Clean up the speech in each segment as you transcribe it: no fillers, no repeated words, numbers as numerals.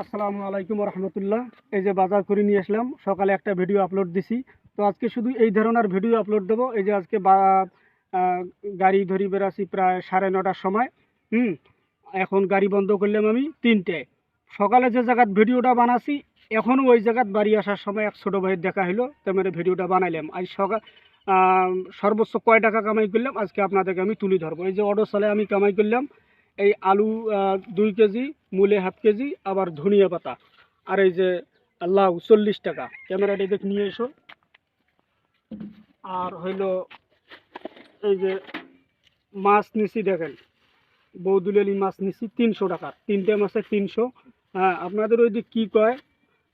আসসালামু আলাইকুম রহমতুল্লাহ। এই যে বাজার করে নিয়ে আসলাম, সকালে একটা ভিডিও আপলোড দিছি। তো আজকে শুধু এই ধরনের ভিডিও আপলোড দেবো। এই যে আজকে গাড়ি ধরি বেরাছি প্রায় 9:30টার সময়। হুম এখন গাড়ি বন্ধ করলাম আমি 3টে। সকালে যে জায়গাত ভিডিওটা বানাছি, এখনও ওই জায়গাত বাড়ি আসার সময় এক ছোটো ভাইয়ের দেখা হলো, তেমন ভিডিওটা বানাইলাম। আজ সকাল সর্বোচ্চ কয় টাকা কামাই করলাম আজকে আপনাদেরকে আমি তুলে ধরবো। এই যে অটো চালে আমি কামাই করলাম এই আলু 2 কেজি, মূলে 1/2 কেজি, আবার ধনিয়া পাতা, আর এই যে লাউ 40 টাকা। ক্যামেরাটা দেখে নিয়ে এসো। আর হইল এই যে মাছ নিছি, দেখেন বৌদুলেলি মাছ নিছি 300 টাকা, 3টে মাছে 300। হ্যাঁ, আপনাদের ওই দিক কী কয়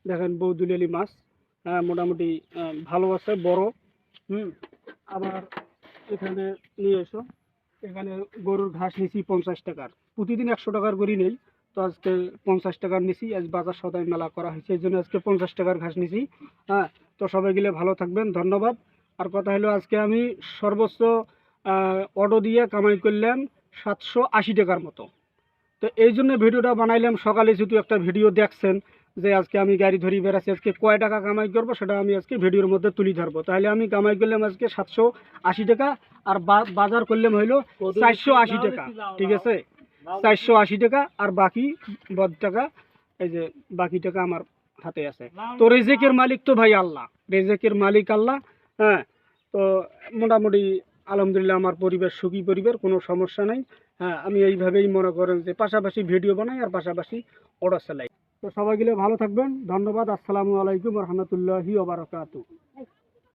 দেখেন, বৌদুলেলি মাছ। হ্যাঁ, মোটামুটি ভালো আছে, বড়। আবার এখানে নিয়ে এসো। এখানে গরুর ঘাস নিছি 50 টাকার, প্রতিদিন 100 টাকার গড়ি নেই, তো আজকে 50 টাকার নিছি। আজ বাজার সদাই মেলা করা হয়েছে, এই জন্য আজকে 50 টাকার ঘাস নিছি। হ্যাঁ, তো সবাই গেলে ভালো থাকবেন, ধন্যবাদ। আর কথা হলো, আজকে আমি সর্বোচ্চ অটো দিয়ে কামাই করলাম 780 টাকার মতো। তো এই জন্য ভিডিওটা বানাইলাম। সকালে যেহেতু একটা ভিডিও দেখছেন যে আজকে আমি গাড়ি ধরি বেড়াচ্ছি, আজকে কয় টাকা কামাই করবো সেটা আমি আজকে ভিডিওর মধ্যে তুলে ধরবো। তাহলে আমি কামাই করলাম আজকে 780 টাকা, আর বাজার করলাম হইলো 480 টাকা। ঠিক আছে, 480 টাকা, আর বাকি টাকা, এই যে বাকি টাকা আমার হাতে আছে। তো রেজেকের মালিক তো ভাই আল্লাহ, রেজেকের মালিক আল্লাহ। হ্যাঁ, তো মোটামুটি আলহামদুলিল্লাহ আমার পরিবার সুখী পরিবার, কোনো সমস্যা নাই। হ্যাঁ, আমি এইভাবেই মনে করেন যে পাশাপাশি ভিডিও বানাই আর পাশাপাশি অর্ডার চালাই। তো সবাই গেলে ভালো থাকবেন, ধন্যবাদ। আসসালামু আলাইকুম রহমতুল্লাহি ওয়া বারাকাতুহু।